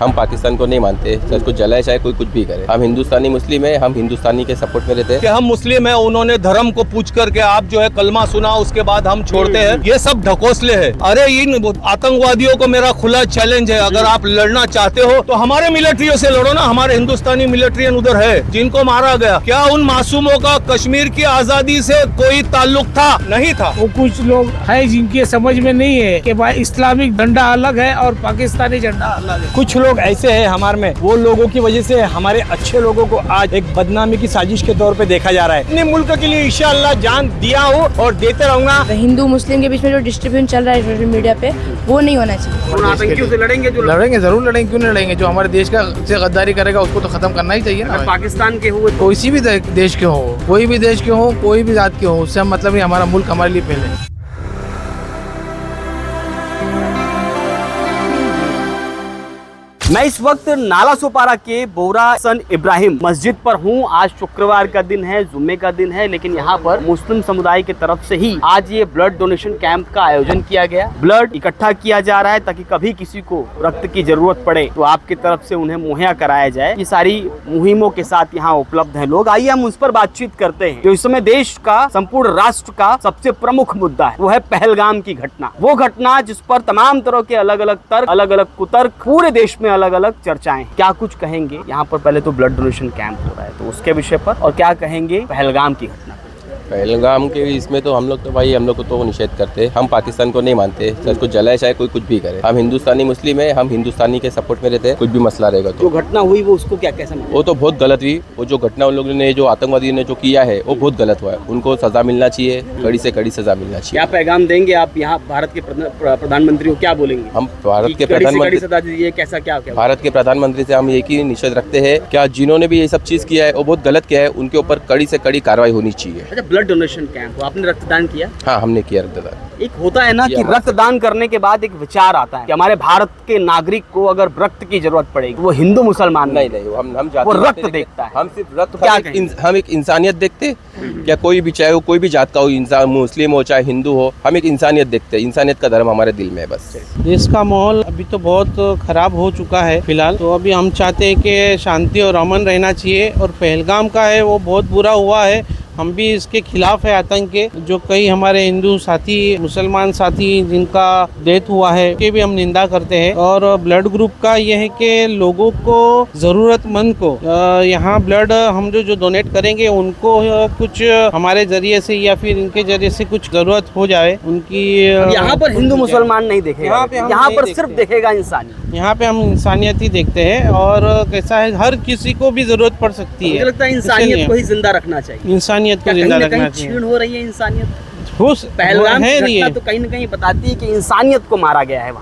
हम पाकिस्तान को नहीं मानते, सच को जलाए चाहे कोई कुछ भी करे। हम हिंदुस्तानी मुस्लिम है, हम हिंदुस्तानी के सपोर्ट में रहते हैं। कि हम मुस्लिम है, उन्होंने धर्म को पूछ करके आप जो है कलमा सुना, उसके बाद हम छोड़ते हैं, ये सब ढकोसले है। अरे इन आतंकवादियों को मेरा खुला चैलेंज है, अगर आप लड़ना चाहते हो तो हमारे मिलिट्रियों से लड़ो ना। हमारे हिंदुस्तानी मिलिट्रियन उधर है जिनको मारा गया। क्या उन मासूमों का कश्मीर की आजादी से कोई ताल्लुक था? नहीं था। वो कुछ लोग हैं जिनके समझ में नहीं है कि भाई इस्लामिक झंडा अलग है और पाकिस्तानी झंडा अलग है। कुछ लोग ऐसे हैं हमारे में, वो लोगों की वजह से हमारे अच्छे लोगों को आज एक बदनामी की साजिश के तौर पे देखा जा रहा है। अपने मुल्क के लिए इंशाअल्लाह जान दिया हूँ और देते रहूंगा। हिंदू मुस्लिम के बीच में जो डिस्ट्रीब्यूशन चल रहा है सोशल मीडिया पे, वो नहीं होना चाहिए। आतंकियों से लड़ेंगे, जो लड़ेंगे जरूर लड़ेंगे, क्यों नहीं लड़ेंगे। जो हमारे देश का से गद्दारी करेगा उसको तो खत्म करना ही चाहिए ना। पाकिस्तान के हुए किसी भी देश के हो, कोई भी देश के हो, कोई भी जात के हो, उससे हम मतलब नहीं, हमारा मुल्क हमारे लिए पहले। मैं इस वक्त नाला सोपारा के बोरा सन इब्राहिम मस्जिद पर हूँ। आज शुक्रवार का दिन है, जुम्मे का दिन है, लेकिन यहाँ पर मुस्लिम समुदाय की तरफ से ही आज ये ब्लड डोनेशन कैंप का आयोजन किया गया। ब्लड इकट्ठा किया जा रहा है ताकि कभी किसी को रक्त की जरूरत पड़े तो आपकी तरफ से उन्हें मुहैया कराया जाए। ये सारी मुहिमों के साथ यहाँ उपलब्ध है लोग। आइए हम उस पर बातचीत करते हैं। जो इस समय देश का, संपूर्ण राष्ट्र का सबसे प्रमुख मुद्दा है, वो है पहलगाम की घटना। वो घटना जिस पर तमाम तरह के अलग अलग तर्क, अलग अलग कुतर्क, पूरे देश में अलग अलग चर्चाएं। क्या कुछ कहेंगे यहाँ पर? पहले तो ब्लड डोनेशन कैंप हो रहा है तो उसके विषय पर, और क्या कहेंगे पहलगाम की घटना? पहलगाम के इसमें तो हम लोग को तो निषेध करते हैं। हम पाकिस्तान को नहीं मानते, सच को जलाए चाहे कोई कुछ भी करे। हम हिंदुस्तानी मुस्लिम है, हम हिंदुस्तानी के सपोर्ट में रहते हैं। कुछ भी मसला रहेगा तो जो घटना हुई वो उसको क्या कैसे? वो तो बहुत गलत हुई। वो जो घटना उन लोगों ने, जो आतंकवादी ने जो किया है, वो बहुत गलत हुआ है। उनको सजा मिलना चाहिए, कड़ी से कड़ी सजा मिलना चाहिए। क्या पैगाम देंगे आप यहाँ भारत के प्रधानमंत्री को? क्या बोलेंगे? हम भारत के प्रधानमंत्री कैसा क्या भारत के प्रधानमंत्री से हम एक ही निषेध रखते हैं, क्या जिन्होंने भी ये सब चीज किया है वो बहुत गलत किया है, उनके ऊपर कड़ी से कड़ी कार्रवाई होनी चाहिए। अच्छा, ब्लड डोनेशन कैंप, आपने रक्तदान किया? हाँ, हमने किया रक्तदान। एक होता है ना कि रक्तदान करने के बाद एक विचार आता है कि हमारे भारत के नागरिक को अगर रक्त की जरूरत पड़ेगी, वो हिंदू मुसलमान नहीं, हम वो रक्त देखता है। हम सिर्फ रक्त, हम एक इंसानियत देखते। क्या कोई भी, चाहे वो कोई भी जात का हो, इंसान मुस्लिम हो चाहे हिंदू हो, हम एक इंसानियत देखते हैं। इंसानियत का धर्म हमारे दिल में है बस। देश का माहौल अभी तो बहुत खराब हो चुका है फिलहाल, तो अभी हम चाहते हैं कि शांति और अमन रहना चाहिए। और पहलगाम का है वो बहुत बुरा हुआ है, हम भी इसके खिलाफ है। आतंक के जो कई हमारे हिंदू साथी, मुसलमान साथी जिनका डेथ हुआ है, के भी हम निंदा करते हैं। और ब्लड ग्रुप का यह है कि लोगों को, जरूरतमंद को यहाँ ब्लड हम जो डोनेट करेंगे उनको कुछ हमारे जरिए से या फिर इनके जरिए से कुछ जरूरत हो जाए उनकी। यहाँ पर हिंदू मुसलमान नहीं देखेगा, यहाँ पर सिर्फ देखेगा इंसानियत। यहाँ पे हम इंसानियत ही देखते हैं। और कैसा है, हर किसी को भी जरूरत पड़ सकती है। मुझे लगता है इंसानियत को ही जिंदा रखना चाहिए। इंसानियत को जिंदा रखना चाहिए। छीन हो रही है इंसानियत। पहलगाम की घटना तो कहीं न कहीं बताती है कि इंसानियत को मारा गया है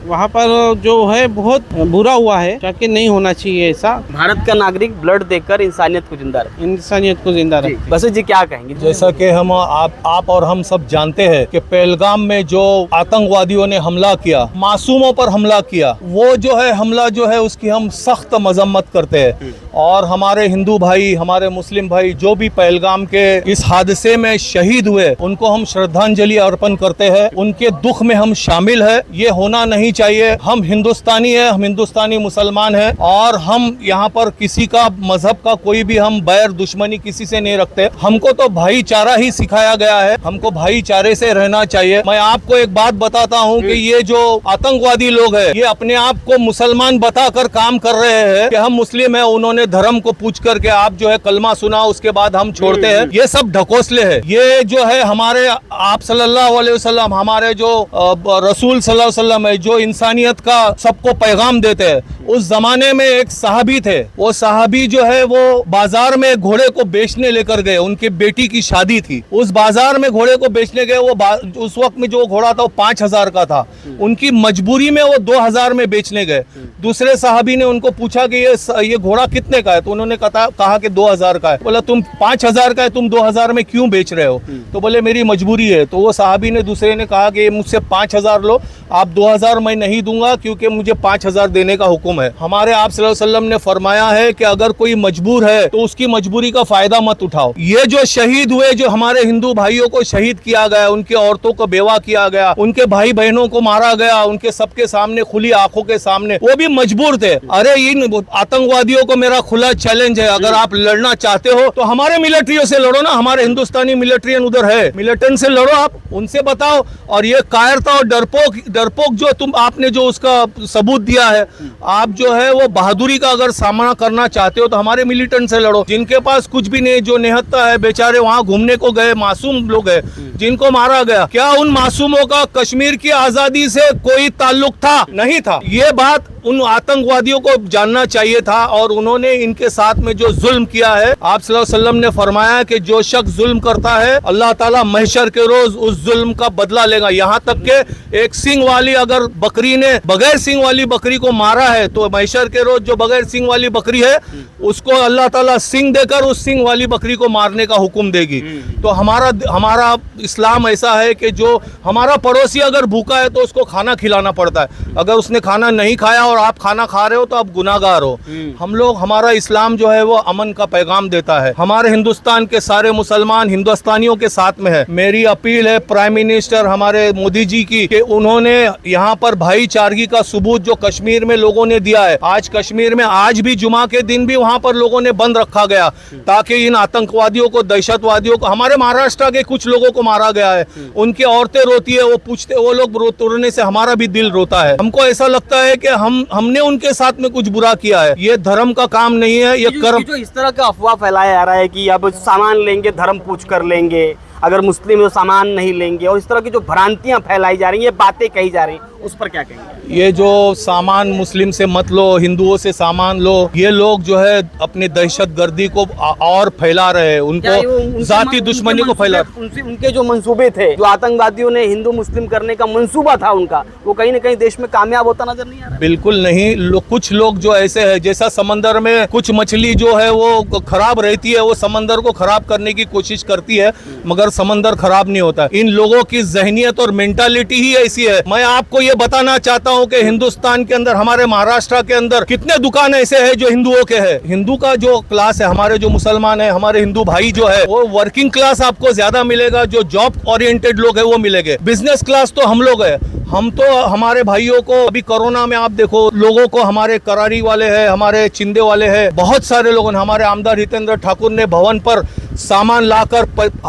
वहाँ पर जो है बहुत बुरा हुआ है, ताकि नहीं होना चाहिए ऐसा। भारत का नागरिक ब्लड देकर इंसानियत को जिंदा रखे। इंसानियत को जिंदा रखे। बस जी क्या कहेंगे? जैसा कि हम आप और हम सब जानते हैं कि पहलगाम में जो आतंकवादियों ने हमला किया, मासूमों पर हमला किया, वो जो है हमला जो है उसकी हम सख्त मजम्मत करते हैं। और हमारे हिंदू भाई, हमारे मुस्लिम भाई जो भी पहलगाम के इस हादसे में शहीद हुए, उनको हम श्रद्धांजलि अर्पण करते हैं। उनके दुख में हम शामिल है। ये होना नहीं चाहिए। हम हिंदुस्तानी है, हम हिंदुस्तानी मुसलमान है, और हम यहाँ पर किसी का, मजहब का कोई भी हम बैर दुश्मनी किसी से नहीं रखते। हमको तो भाईचारा ही सिखाया गया है, हमको भाईचारे से रहना चाहिए। मैं आपको एक बात बताता हूँ कि ये जो आतंकवादी लोग है, ये अपने आप को मुसलमान बताकर काम कर रहे हैं कि हम मुस्लिम है, उन्होंने धर्म को पूछ करके आप जो है कलमा सुना, उसके बाद हम छोड़ते हैं। ये सब ढकोसले है। ये जो है हमारे आप सल्लल्लाहु अलैहि वसल्लम, हमारे जो रसूल सल्लल्लाहु अलैहि वसल्लम है, जो इंसानियत का सबको पैगाम देते हैं, उस जमाने में एक सहाबी थे। वो सहाबी जो है वो बाजार में घोड़े को बेचने लेकर गए। उनकी बेटी की शादी थी, उस बाजार में घोड़े को बेचने गए। वो उस वक्त में जो घोड़ा था वो 5,000 का था। उनकी मजबूरी में वो 2,000 में बेचने गए। दूसरे सहाबी ने उनको पूछा कि ये घोड़ा कितने का है, तो उन्होंने कहा कि 2,000 का है। बोला तुम 5,000 का है, तुम 2,000 में क्यों बेच रहे हो? तो बोले मेरी मजबूरी है। तो वो साहबी ने दूसरे ने कहा कि मुझसे 5,000 लो, आप 2,000 मैं नहीं दूंगा क्योंकि मुझे 5,000 देने का हुक्म है। हमारे आप सल्लल्लाहु अलैहि वसल्लम ने फरमाया है कि अगर कोई मजबूर है तो उसकी मजबूरी का फायदा मत उठाओ। ये जो शहीद हुए, जो हमारे हिंदू भाइयों को शहीद किया गया, उनके औरतों को बेवा किया गया, उनके भाई बहनों को मारा गया, उनके सबके सामने, खुली आंखों के सामने, वो भी मजबूर थे। अरे इन आतंकवादियों को मेरा खुला चैलेंज है, अगर आप लड़ना चाहते हो तो हमारे मिलिट्रियों से लड़ो ना, हमारे हिंदुस्तानी मिलिट्रियन उधर है, मिलिटेंट से लड़ो, आप उनसे बताओ। और ये कायरता और डरपोक जो आपने जो उसका सबूत दिया है, आप जो है वो बहादुरी का अगर सामना करना चाहते हो तो हमारे मिलिटेंट से लड़ो, जिनके पास कुछ भी नहीं, जो निहत्ता है, बेचारे वहां घूमने को गए, मासूम लोग हैं जिनको मारा गया। क्या उन मासूमों का कश्मीर की आजादी से कोई ताल्लुक था? नहीं था। ये बात उन आतंकवादियों को जानना चाहिए था। और उन्होंने इनके साथ में जो जुल्म किया है, आप सल्लल्लाहु अलैहि वसल्लम ने फरमाया कि जो शख्स जुल्म करता है अल्लाह ताला महशर के रोज उस जुल्म का बदला लेगा। यहाँ तक के एक सींग वाली अगर बकरी ने बगैर सींग वाली बकरी को मारा है तो महशर के रोज जो बगैर सींग वाली बकरी है उसको अल्लाह ताला सींग देकर उस सींग वाली बकरी को मारने का हुक्म देगी। तो हमारा इस्लाम ऐसा है कि जो हमारा पड़ोसी अगर भूखा है तो उसको खाना खिलाना पड़ता है। अगर उसने खाना नहीं खाया और आप खाना खा रहे हो तो आप गुनाहगार हो। हमारा इस्लाम जो है वो अमन का पैगाम देता है। हमारे हिंदुस्तान के सारे मुसलमान हिंदुस्तानियों के साथ में है। मेरी अपील है प्राइम मिनिस्टर हमारे मोदी जी की कि उन्होंने यहाँ पर भाईचारगी का सबूत जो कश्मीर में लोगों ने दिया है, आज कश्मीर में आज भी जुमा के दिन भी वहाँ पर लोगों ने बंद रखा गया ताकि इन आतंकवादियों को, दहशतवादियों को, हमारे महाराष्ट्र के कुछ लोगों को मारा गया है, उनकी औरतें रोती है, वो पूछते, वो लोग रोने से हमारा भी दिल रोता है। हमको ऐसा लगता है कि हमने उनके साथ में कुछ बुरा किया है। ये धर्म का काम नहीं है, ये कर्म। जो इस तरह का अफवाह फैलाया जा रहा है कि अब सामान लेंगे धर्म पूछ कर लेंगे, अगर मुस्लिम तो सामान नहीं लेंगे, और इस तरह की जो भ्रांतियां फैलाई जा रही हैं, बातें कही जा रही हैं, उस पर क्या कहेंगे? ये जो सामान मुस्लिम से मत लो, हिंदुओं से सामान लो, ये लोग जो है अपने दहशतगर्दी को और फैला रहे हैं, उनको जाती दुश्मनी को फैला। उनके जो मंसूबे थे, जो आतंकवादियों ने हिंदू मुस्लिम करने का मंसूबा था उनका, वो कहीं न कहीं देश में कामयाब होता नजर नहीं आ रहा? बिल्कुल नहीं। कुछ लोग जो ऐसे है, जैसा समंदर में कुछ मछली जो है वो खराब रहती है, वो समंदर को खराब करने की कोशिश करती है, मगर समंदर खराब नहीं होता। इन लोगों की जहनियत और मेंटालिटी ही ऐसी है। मैं आपको ये बताना चाहता हूं कि हिंदुस्तान के अंदर, हमारे महाराष्ट्र के अंदर कितने दुकान ऐसे हैं जो हिंदुओं के हैं। हिंदू का जो क्लास है, हमारे जो मुसलमान है, हमारे हिंदू भाई जो है, वो वर्किंग क्लास आपको ज्यादा मिलेगा, जो जॉब ओरिएंटेड लोग है वो मिलेंगे। बिजनेस क्लास तो हम लोग है। हम तो हमारे भाइयों को अभी कोरोना में आप देखो, लोगों को, हमारे करारी वाले हैं, हमारे चिंदे वाले हैं, बहुत सारे लोगों ने, हमारे आमदार हितेंद्र ठाकुर ने भवन पर सामान लाकर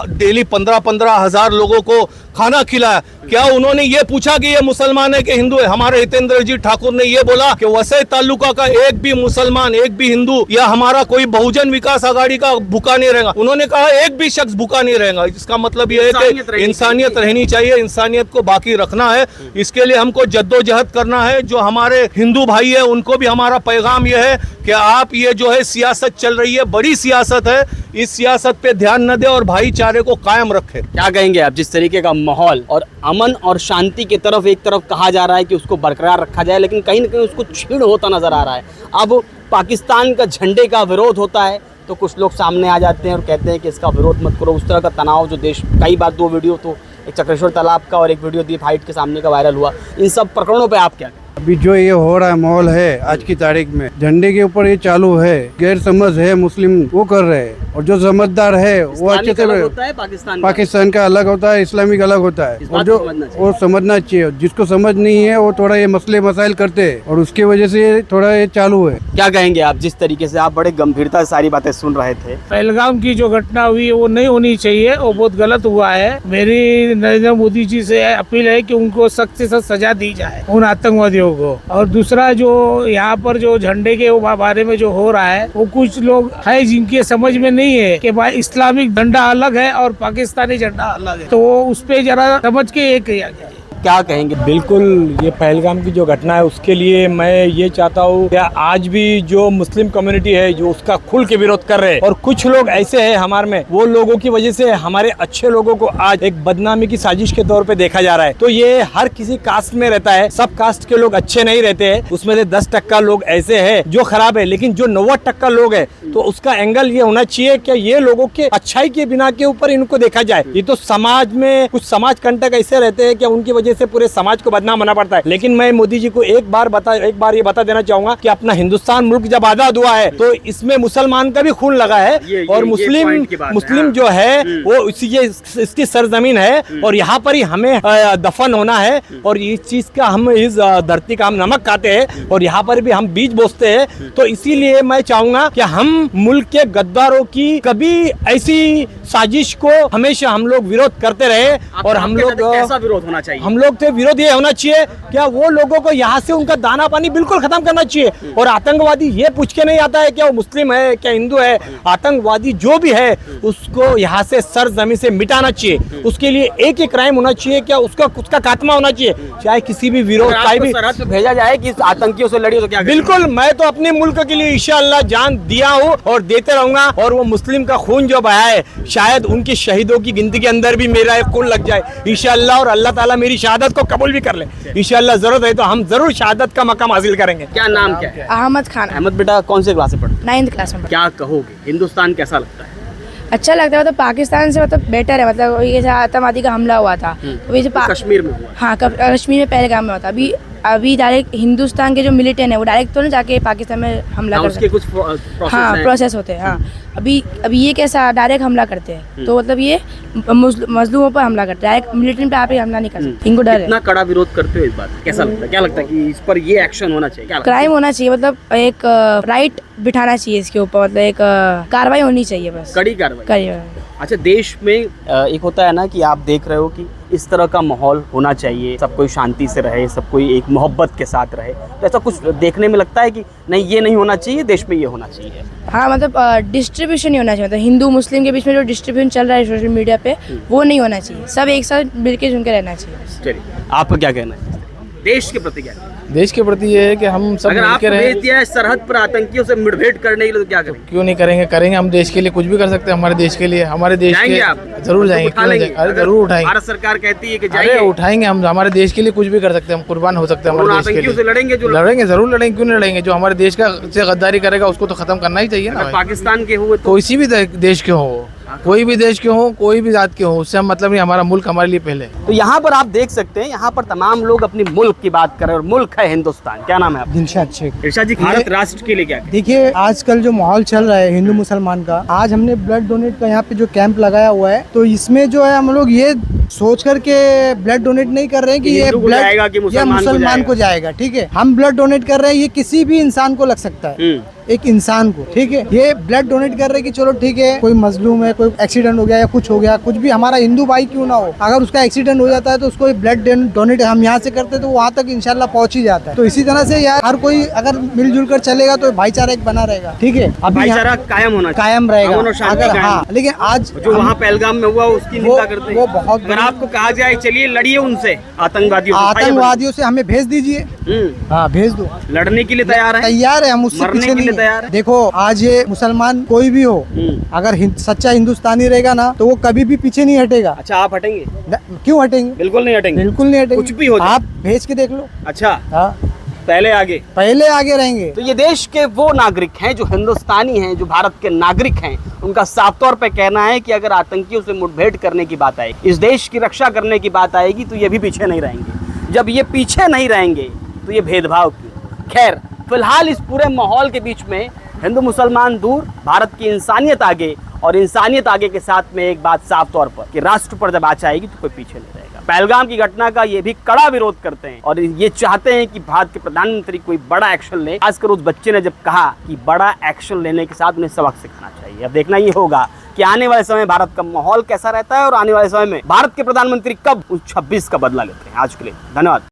डेली 15-15 हजार लोगों को खाना खिलाया। क्या उन्होंने ये पूछा कि ये मुसलमान है कि हिंदू है? हमारे हितेंद्र जी ठाकुर ने ये बोला कि वसई तालुका का एक भी मुसलमान, एक भी हिंदू या हमारा कोई बहुजन विकास आघाड़ी का भूखा नहीं रहेगा। उन्होंने कहा एक भी शख्स भूखा नहीं रहेगा। इसका मतलब ये है कि इंसानियत रहनी चाहिए, इंसानियत को बाकी रखना है। इसके लिए हमको जद्दोजहद करना है। जो हमारे हिंदू भाई है उनको भी हमारा पैगाम यह है कि आप ये जो है सियासत चल रही है, बड़ी सियासत है, इस सियासत पे ध्यान न दे और भाईचारे को कायम रखे। क्या कहेंगे आप, जिस तरीके का माहौल और अमन और शांति की तरफ एक तरफ कहा जा रहा है कि उसको बरकरार रखा जाए, लेकिन कहीं न कहीं उसको छीन होता नजर आ रहा है। अब पाकिस्तान का झंडे का विरोध होता है तो कुछ लोग सामने आ जाते हैं और कहते हैं कि इसका विरोध मत करो। उस तरह का तनाव जो देश, कई बार 2 वीडियो तो, एक चक्रेश्वर तालाब का और एक वीडियो दीप हाइट के सामने का वायरल हुआ, इन सब प्रकरणों पे आप क्या? अभी जो ये हो रहा है माहौल है आज की तारीख में, झंडे के ऊपर ये चालू है, गैर समझ है, मुस्लिम वो कर रहे हैं, और जो समझदार है वो अच्छे से होता है, पाकिस्तान का अलग होता है, इस्लामिक अलग होता है, और जो वो समझना चाहिए। जिसको समझ नहीं है वो थोड़ा ये मसले मसाइल करते हैं और उसकी वजह से थोड़ा ये चालू है। क्या कहेंगे आप, जिस तरीके से आप बड़े गंभीरता से सारी बातें सुन रहे थे? पहलगाम की जो घटना हुई वो नहीं होनी चाहिए, वो बहुत गलत हुआ है। मेरी नरेंद्र मोदी जी से अपील है कि उनको सख्त से सख्त सजा दी जाए उन आतंकवादियों को। और दूसरा जो यहाँ पर जो झंडे के बारे में जो हो रहा है, वो कुछ लोग है जिनके समझ में नहीं है कि भाई इस्लामिक झंडा अलग है और पाकिस्तानी झंडा अलग है, तो उस पे जरा समझ के ये किया जाए। क्या कहेंगे? बिल्कुल, ये पहलगाम की जो घटना है उसके लिए मैं ये चाहता हूँ कि आज भी जो मुस्लिम कम्युनिटी है जो उसका खुल के विरोध कर रहे हैं, और कुछ लोग ऐसे हैं हमारे में, वो लोगों की वजह से हमारे अच्छे लोगों को आज एक बदनामी की साजिश के तौर पे देखा जा रहा है। तो ये हर किसी कास्ट में रहता है, सब कास्ट के लोग अच्छे नहीं रहते हैं, उसमें से 10% लोग ऐसे हैं जो खराब है, लेकिन जो 90% लोग है तो उसका एंगल ये होना चाहिए कि ये लोगों के अच्छाई के बिना के ऊपर इनको देखा जाए। ये तो समाज में कुछ समाज कंटक ऐसे रहते हैं कि उनकी वजह से पूरे समाज को बदनाम होना पड़ता है। लेकिन मैं मोदी जी को एक बार ये बता देना चाहूंगा कि अपना हिंदुस्तान मुल्क जब आजाद हुआ है तो इसमें मुसलमान का भी खून लगा है, और मुस्लिम जो है वो इसकी सरजमीन है, और यहाँ पर ही हमें दफन होना है, और इस चीज का हम इस धरती का हम नमक खाते हैं और यहाँ पर भी हम बीज बोसते हैं। तो इसीलिए मैं चाहूंगा कि हम मुल्क के गद्दारों की कभी ऐसी साजिश को हमेशा हम लोग विरोध करते रहे, और हम लोग कैसा विरोध होना चाहिए? हम लोग से विरोध ये होना चाहिए क्या वो लोगों को यहाँ से उनका दाना पानी बिल्कुल खत्म करना चाहिए, और आतंकवादी ये पूछ के नहीं आता है क्या वो मुस्लिम है क्या हिंदू है, आतंकवादी जो भी है उसको यहाँ से सरजमीन से मिटाना चाहिए। उसके लिए एक ही क्राइम होना चाहिए, क्या उसका खात्मा होना चाहिए, चाहे किसी भी विरोध का भी सरहद पे भेजा जाए कि आतंकियों से लड़िए तो क्या? बिल्कुल, मैं तो अपने मुल्क के लिए इंशाअल्लाह जान दिया हूँ और देते रहूंगा, और वो मुस्लिम का खून जो बहा है शायद उनके शहीदों की गिनती के अंदर भी मेरा एक खून लग जाए इंशाअल्लाह, और अल्लाह ताला मेरी शहादत को कबूल भी कर ले इंशाअल्लाह। जरूरत है तो हम जरूर शहादत का मकाम हासिल करेंगे। क्या नाम क्या है? अहमद खान। अहमद बेटा कौन से क्लास में पढ़ते? 9th क्लास में। क्या कहोगे, हिंदुस्तान कैसा लगता है? अच्छा लगता है, मतलब पाकिस्तान से मतलब बेटर है, मतलब ये जैसे आतंकवादी का हमला हुआ था तो ये कश्मीर में हुआ। हाँ, कश्मीर में पहलगाम में हुआ था। अभी डायरेक्ट हिंदुस्तान के जो मिलिटेंट है वो डायरेक्ट तो ना जाके पाकिस्तान में हमला कर उसके कुछ प्रोसेस होते हैं। हाँ, अभी ये कैसा डायरेक्ट हमला करते हैं, तो मतलब ये मजलूमों पर हमला करते हैं, डायरेक्ट मिलिटेंट पे आप हमला नहीं करते, इनको डर है। इतना कड़ा विरोध करते हो इस बात, कैसा लगता है? क्या लगता है कि इस पर ये एक्शन होना चाहिए? क्या क्राइम होना चाहिए, मतलब एक राइट बिठाना चाहिए इसके ऊपर, मतलब एक कार्रवाई होनी चाहिए, बस कड़ी कार्रवाई। अच्छा, देश में एक होता है ना कि आप देख रहे हो कि इस तरह का माहौल होना चाहिए, सब कोई शांति से रहे, सब कोई एक मोहब्बत के साथ रहे, तो ऐसा कुछ देखने में लगता है कि नहीं ये नहीं होना चाहिए, देश में ये होना चाहिए? हाँ, मतलब डिस्ट्रीब्यूशन नहीं होना चाहिए, मतलब हिंदू मुस्लिम के बीच में जो डिस्ट्रीब्यूशन चल रहा है सोशल मीडिया पे वो नहीं होना चाहिए, सब एक साथ मिलकर जुल के रहना चाहिए। चलिए, आपका क्या कहना है देश के प्रति? क्या देश के प्रति ये है कि हम सब अगर मिलकर भेज दिया है सरहद पर आतंकियों से मुठभेड़ करने के लिए तो क्या करेंगे? क्यों नहीं करेंगे हम देश के लिए कुछ भी कर सकते हैं, हमारे देश के लिए, हमारे देश जाएंगे के आप? जरूर जाएंगे, क्यों नहीं जाएंगे? अरे जरूर उठाएंगे, भारत सरकार कहती है कि अरे जाइए, उठाएंगे हम, हमारे देश के लिए कुछ भी कर सकते हैं, हम कुर्बान हो सकते हैं हमारे देश के आतंकियों से लिए। लड़ेंगे, जो लड़ेंगे, जरूर लड़ेंगे, क्यों नहीं लड़ेंगे? जो हमारे देश का से गद्दारी करेगा उसको तो खत्म करना ही चाहिए ना। पाकिस्तान के हुए तो किसी भी देश के हो, कोई भी देश के हो, कोई भी जात के हो, उससे हम मतलब नहीं, हमारा मुल्क हमारे लिए पहले। तो यहाँ पर आप देख सकते हैं, यहाँ पर तमाम लोग अपनी मुल्क की बात कर रहे हैं, और मुल्क है हिंदुस्तान। क्या नाम है आपका? दिलशाद शेख। दिलशाद जी, भारत राष्ट्र के लिए क्या? देखिए, आजकल जो माहौल चल रहा है हिंदू मुसलमान का, आज हमने ब्लड डोनेट का यहाँ पे जो कैंप लगाया हुआ है, तो इसमें जो है हम लोग ये सोच करके ब्लड डोनेट नहीं कर रहे हैं कि ये ब्लड या मुसलमान को जाएगा, ठीक है। हम ब्लड डोनेट कर रहे हैं, ये किसी भी इंसान को लग सकता है, एक इंसान को, ठीक है। ये ब्लड डोनेट कर रहे हैं कि चलो ठीक है, कोई मजलूम है, कोई एक्सीडेंट हो गया या कुछ हो गया, कुछ भी, हमारा हिंदू भाई क्यों ना हो, अगर उसका एक्सीडेंट हो जाता है तो उसको ब्लड डोनेट हम यहाँ से करते तो वहाँ तक इंशाल्लाह पहुँच ही जाता है। तो इसी तरह से यार हर कोई अगर मिलजुल कर चलेगा तो भाईचारा एक बना रहेगा, ठीक है। अब भाईचारा कायम होना, कायम रहेगा अगर, हाँ। लेकिन आज जो वहाँ पहलगाम में हुआ उसकी निंदा करते हैं, वो बहुत, अगर आपको कहा जाए चलिए लड़िए उनसे, आतंकवादियों से हमें भेज दीजिए, हाँ भेज दो, लड़ने के लिए तैयार है, हम उससे पीछे नहीं तैयार। देखो, आज ये मुसलमान कोई भी हो, अगर सच्चा हिंदुस्तानी रहेगा ना तो वो कभी भी पीछे नहीं हटेगा। अच्छा, आप हटेंगे? क्यों हटेंगे? बिल्कुल नहीं हटेंगे, बिल्कुल नहीं हटेंगे, कुछ भी हो, आप भेज के देख लो। अच्छा, हाँ, पहले आगे रहेंगे। तो ये देश के वो नागरिक हैं जो हिंदुस्तानी हैं, जो भारत के नागरिक हैं, उनका साफ तौर पे कहना है कि अगर आतंकियों से मुठभेड़ करने की बात आएगी, इस देश की रक्षा करने की बात आएगी, तो ये भी पीछे नहीं रहेंगे। जब ये पीछे नहीं रहेंगे तो ये भेदभाव क्यों? खैर, फिलहाल इस पूरे माहौल के बीच में हिंदू मुसलमान दूर, भारत की इंसानियत आगे, और इंसानियत आगे के साथ में एक बात साफ तौर पर कि राष्ट्र पर जब आँच आएगी तो कोई पीछे नहीं रहेगा। पहलगाम की घटना का ये भी कड़ा विरोध करते हैं और ये चाहते हैं कि भारत के प्रधानमंत्री कोई बड़ा एक्शन ले। खासकर उस बच्चे ने जब कहा कि बड़ा एक्शन लेने के साथ उन्हें सबक सिखाना चाहिए। अब देखना ये होगा कि आने वाले समय भारत का माहौल कैसा रहता है और आने वाले समय में भारत के प्रधानमंत्री कब उस 26 का बदला लेते हैं। आज के लिए धन्यवाद।